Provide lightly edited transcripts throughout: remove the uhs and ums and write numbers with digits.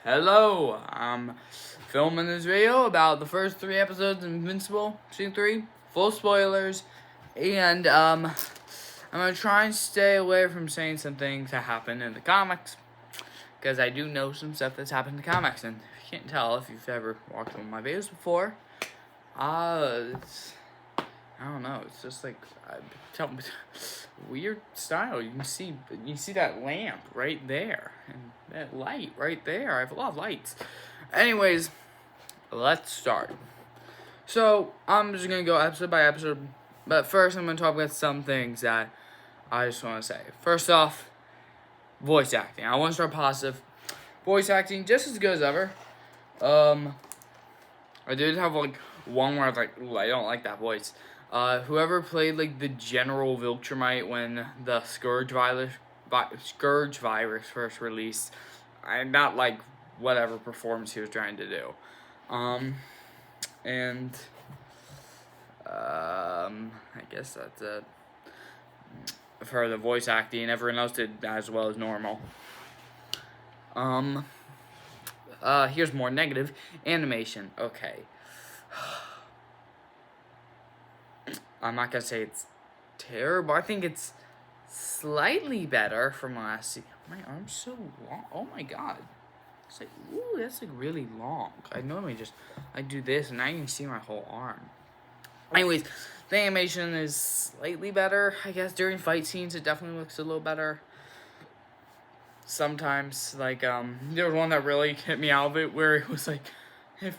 Hello, I'm filming this video about the first 3 episodes of Invincible, Season 3, full spoilers, and I'm going to try and stay away from saying some things that happen in the comics, because I do know some stuff that's happened in the comics, and if you can't tell, if you've ever watched one of my videos before, I don't know, it's just like, weird style. You can see that lamp right there, and that light right there. I have a lot of lights. Anyways, let's start. So, I'm just gonna go episode by episode, but first I'm gonna talk about some things that I just wanna say. First off, voice acting. I wanna start positive. Voice acting, just as good as ever. I did have, one where I was like, ooh, I don't like that voice. Whoever played, the General Viltrumite when the Scourge virus first released, I'm not, whatever performance he was trying to do. I guess that's it. For the voice acting, everyone else did as well as normal. Here's more negative. Animation. Okay. I'm not gonna say it's terrible. I think it's slightly better from last season. My arm's so long. Oh my god. It's like, ooh, that's really long. I normally I do this and now you can see my whole arm. Anyways, the animation is slightly better. I guess during fight scenes it definitely looks a little better. Sometimes, there was one that really hit me out of it where it was I think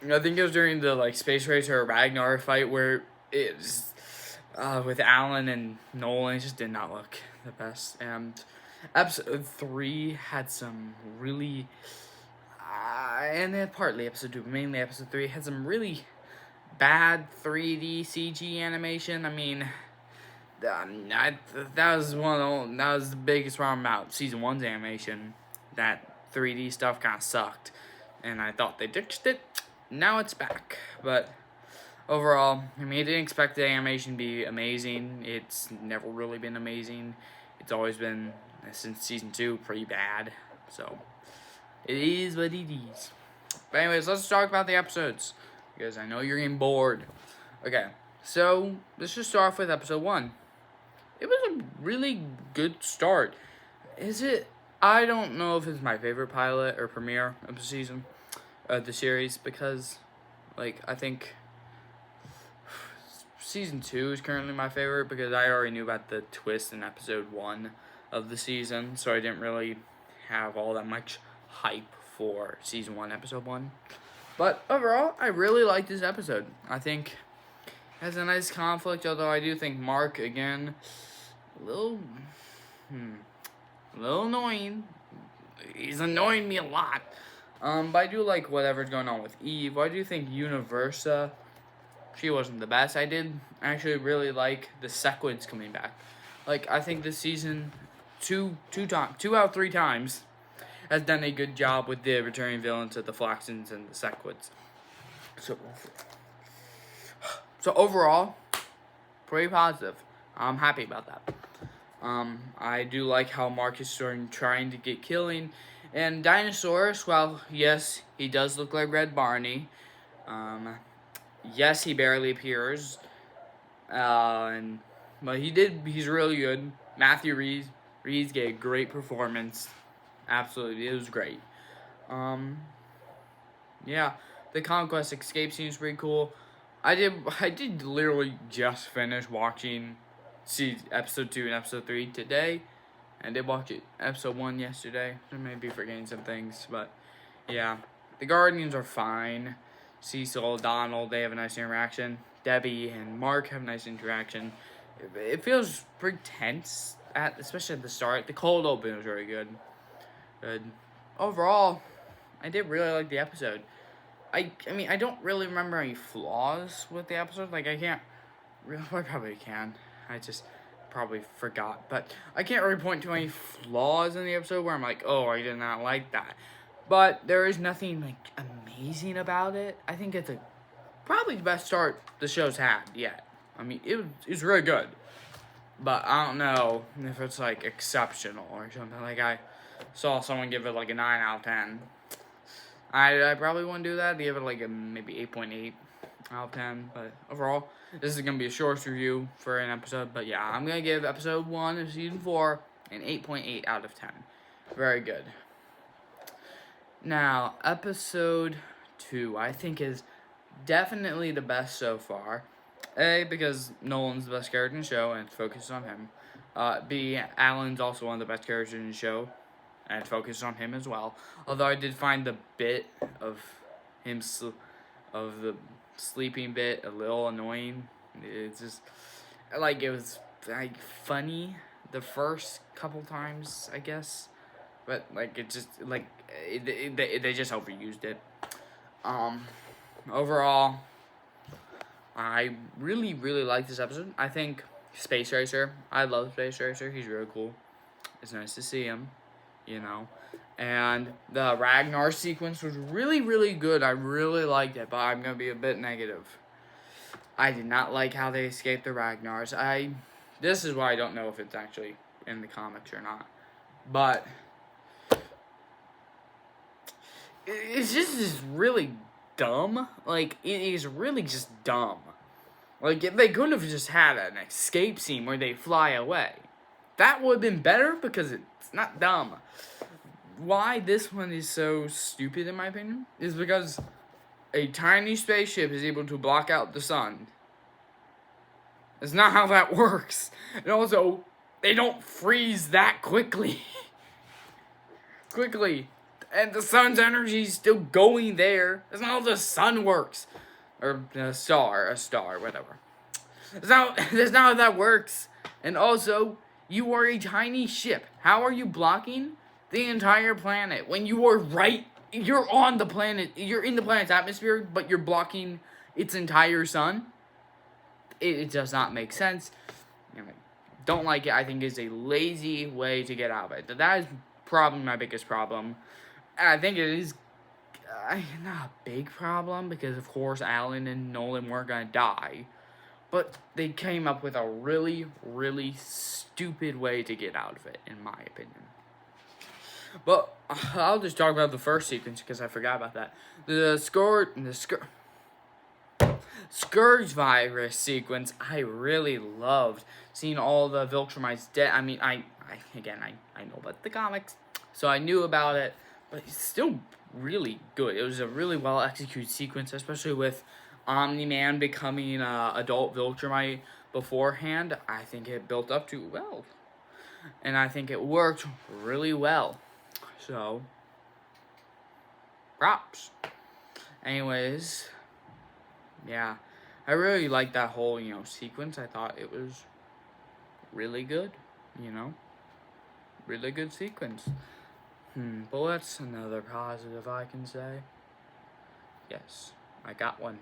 it was during the Space Racer or Ragnar fight where it was with Alan and Nolan. It just did not look the best. And episode 3 had some really and then partly episode 2, but mainly episode 3 had some really bad 3D CG animation. I mean, that was the biggest problem about season 1's animation. That 3D stuff kind of sucked, and I thought they ditched it. Now it's back, but overall, I didn't expect the animation to be amazing. It's never really been amazing. It's always been, since season 2, pretty bad. So, it is what it is. But anyways, let's talk about the episodes, because I know you're getting bored. Okay, so let's just start off with episode 1. It was a really good start. I don't know if it's my favorite pilot or premiere of the season, the series, because, I think season 2 is currently my favorite, because I already knew about the twist in episode 1 of the season, so I didn't really have all that much hype for season 1, episode 1. But overall, I really liked this episode. I think it has a nice conflict, although I do think Mark, again, a little annoying. He's annoying me a lot. But I do like whatever's going on with Eve. I do think Universa, she wasn't the best. I did actually really like the Sequids coming back. I think this season, two out of 3 times, has done a good job with the returning villains of the Flaxens and the Sequids. So overall, pretty positive. I'm happy about that. I do like how Mark is trying to get killing. And Dinosaurus, well, yes, he does look like Red Barney. Yes, he barely appears. But he's really good. Matthew Reeves gave a great performance. Absolutely, it was great. Yeah, the Conquest escape seems pretty cool. I did literally just finish watching episode 2 and episode 3 today. I did watch episode 1 yesterday. I may be forgetting some things, but yeah. The Guardians are fine. Cecil, Donald, they have a nice interaction. Debbie and Mark have a nice interaction. It feels pretty tense, especially at the start. The cold open was very good. Overall, I did really like the episode. I don't really remember any flaws with the episode. I probably can. I just probably forgot. But I can't really point to any flaws in the episode where I'm like, oh, I did not like that. But there is nothing, amazing about it. I think it's probably the best start the show's had yet. It's really good. But I don't know if it's, exceptional or something. saw someone give it like a 9 out of 10. I probably wouldn't do that. I'd give it like a maybe 8.8 out of 10. But overall, this is going to be a short review for an episode. But yeah, I'm going to give episode 1 of season 4 an 8.8 out of 10. Very good. Now, episode 2, I think is definitely the best so far. A, because Nolan's the best character in the show, and it focuses on him. B, Alan's also one of the best characters in the show, and it focuses on him as well. Although I did find the bit of him, of the sleeping bit, a little annoying. It's just, like, it was, like, funny the first couple times, I guess. But, like, it just, like, they just overused it. Overall, I really, really like this episode. I think Space Racer, I love Space Racer. He's really cool. It's nice to see him, you know. And the Ragnar sequence was really, really good. I really liked it, but I'm going to be a bit negative. I did not like how they escaped the Ragnars. This is why I don't know if it's actually in the comics or not. But it's just really dumb. Like, it is really just dumb. Like, if they could have just had an escape scene where they fly away, that would have been better because it's not dumb. Why this one is so stupid, in my opinion, is because a tiny spaceship is able to block out the sun. That's not how that works. And also, they don't freeze that quickly. And the sun's energy is still going there. That's not how the sun works. Or a star, whatever. That's not how that works. And also, you are a tiny ship. How are you blocking the entire planet when you are you're on the planet, you're in the planet's atmosphere, but you're blocking its entire sun? It does not make sense. Don't like it. I think it's a lazy way to get out of it. That is probably my biggest problem. And I think it is not a big problem because, of course, Alan and Nolan weren't going to die. But they came up with a really, really stupid way to get out of it, in my opinion. But I'll just talk about the first sequence because I forgot about that. The Scourge virus sequence, I really loved. Seeing all the Viltrumites dead. I mean, I know about the comics, so I knew about it. But it's still really good. It was a really well executed sequence, especially with Omni-Man becoming adult Viltrumite beforehand. I think it built up to well. And I think it worked really well. So, props. Anyways, yeah. I really liked that whole, sequence. I thought it was really good, Really good sequence. But that's another positive I can say. Yes, I got one.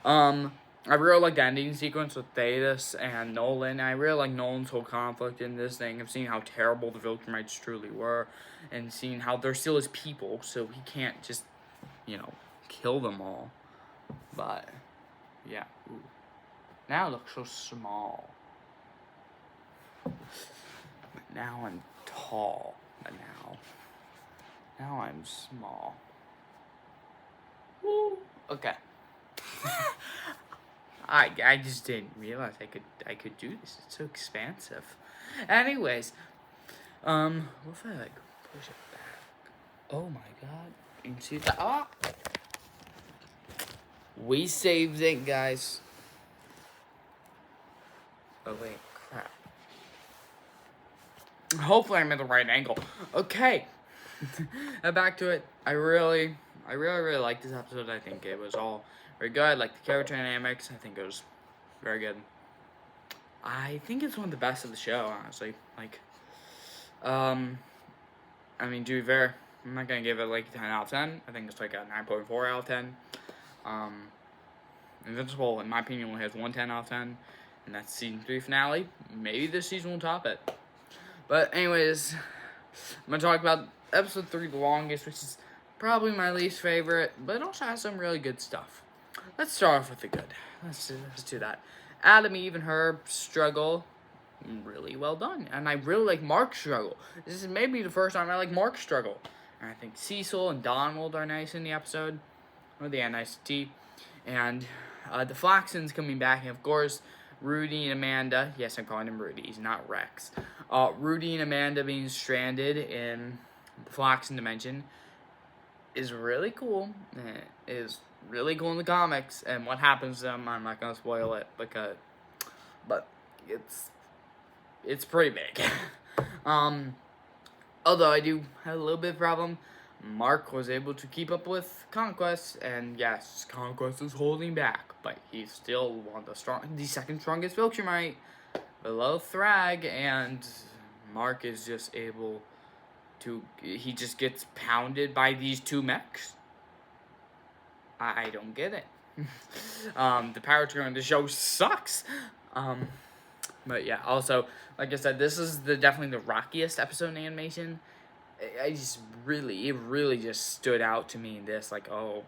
I really like the ending sequence with Thetis and Nolan. I really like Nolan's whole conflict in this thing of seeing how terrible the Viltrumites truly were and seeing how they're still his people, so he can't just, kill them all. But, yeah. Ooh. Now it looks so small. Now I'm tall. But now I'm small. Woo. Okay. I just didn't realize I could do this. It's so expansive. Anyways, what if I push it back? Oh my god. You can see that. We saved it, guys. Oh wait, crap. Hopefully I'm at the right angle. Okay. Back to it. I really liked this episode. I think it was all very good. I liked the character dynamics. I think it was very good. I think it's one of the best of the show, honestly. To be fair, I'm not gonna give it like a 10 out of 10. I think it's like a 9.4 out of 10. Invincible, in my opinion, only has one 10 out of 10, and that's season 3 finale. Maybe this season will top it. But anyways, I'm gonna talk about episode 3, the longest, which is probably my least favorite, but it also has some really good stuff. Let's start off with the good. Let's do that. Adam, Eve, and Herb struggle really well done. And I really like Mark's struggle. This is maybe the first time I like Mark's struggle. And I think Cecil and Donald are nice in the episode. Or they had nice tea. And the Flaxons coming back. And of course, Rudy and Amanda. Yes, I'm calling him Rudy. He's not Rex. Rudy and Amanda being stranded in the Flaxon dimension is really cool. It is really cool in the comics. And what happens to them, I'm not going to spoil it. But it's pretty big. Although I do have a little bit of problem. Mark was able to keep up with Conquest, and yes, Conquest is holding back, but he's still one of the second strongest Viltrumite below Thrag, and Mark is just able to, he just gets pounded by these two mechs. I don't get it. The power tree on the show sucks. But yeah, also, like I said, this is definitely the rockiest episode in animation. It really just stood out to me. This, like, oh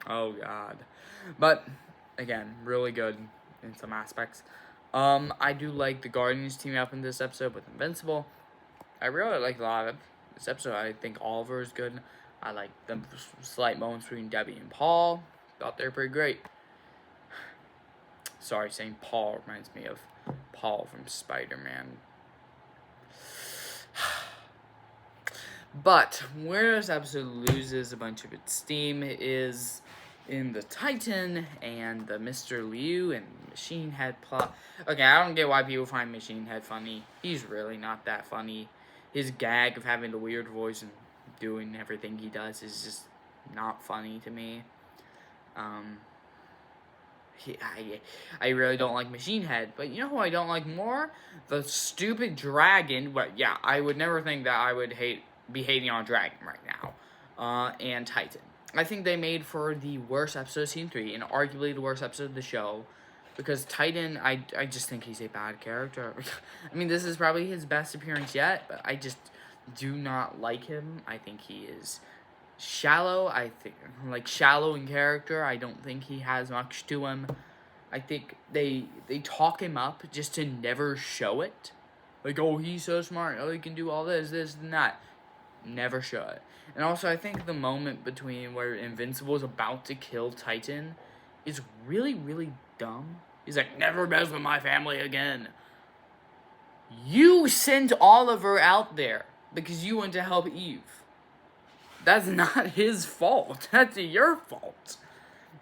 god. But again, really good in some aspects. I do like the Guardians teaming up in this episode with Invincible. I really like a lot of this episode. I think Oliver is good. I like the slight moments between Debbie and Paul. Thought they were pretty great. Sorry, saying Paul reminds me of Paul from Spider-Man. But where this episode loses a bunch of its steam is in the Titan and the Mr. Liu and Machine Head plot. Okay, I don't get why people find Machine Head funny. He's really not that funny. His gag of having the weird voice and doing everything he does is just not funny to me. I really don't like Machine Head, but you know who I don't like more? The stupid dragon. But yeah, I would never think that I would be hating on Dragon right now. And Titan. I think they made for the worst episode of Season 3, and arguably the worst episode of the show. Because Titan, I just think he's a bad character. I mean, this is probably his best appearance yet, but I just do not like him. I think he is shallow. I think, like, shallow in character. I don't think he has much to him. I think they talk him up just to never show it. Like, oh, he's so smart. Oh, he can do all this, and that. Never show it. And also, I think the moment between where Invincible is about to kill Titan is really, really dumb. He's like, never mess with my family again. You sent Oliver out there because you went to help Eve. That's not his fault. That's your fault.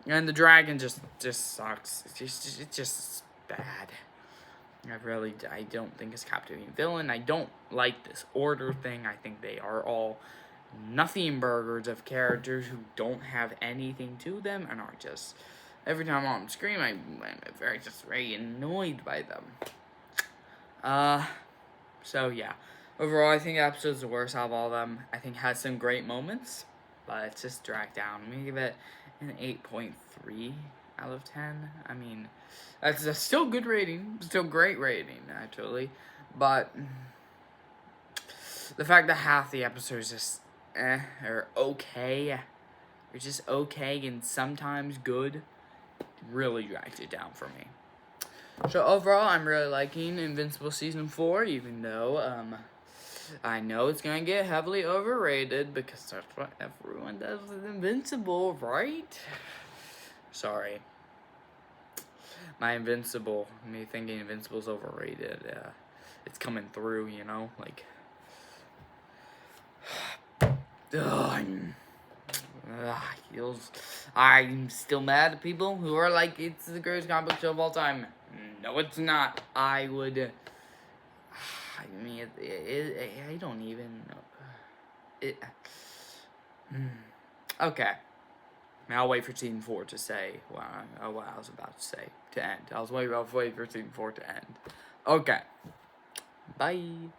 And the dragon just sucks. It's just bad. I don't think it's captivating villain. I don't like this order thing. I think they are all nothing burgers of characters who don't have anything to them and are just, every time I'm on screen, I'm very annoyed by them. So yeah. Overall, I think the episode's the worst out of all of them. I think it has some great moments, but it's just dragged down. I'm gonna give it an 8.3 out of 10. I mean, that's a still good rating, still great rating, actually. But the fact that half the episodes just or okay, or just okay and sometimes good, really drags it down for me. So overall, I'm really liking Invincible Season 4, even though I know it's gonna get heavily overrated because that's what everyone does with Invincible, right? Sorry. Me thinking Invincible's overrated, it's coming through, you know, like, I'm still mad at people who are like, it's the greatest comic book show of all time. No, it's not. I mean, I don't even know. Okay. I'll wait for Season 4 to say what I was about to say, to end. I'll wait for Season 4 to end. Okay. Bye.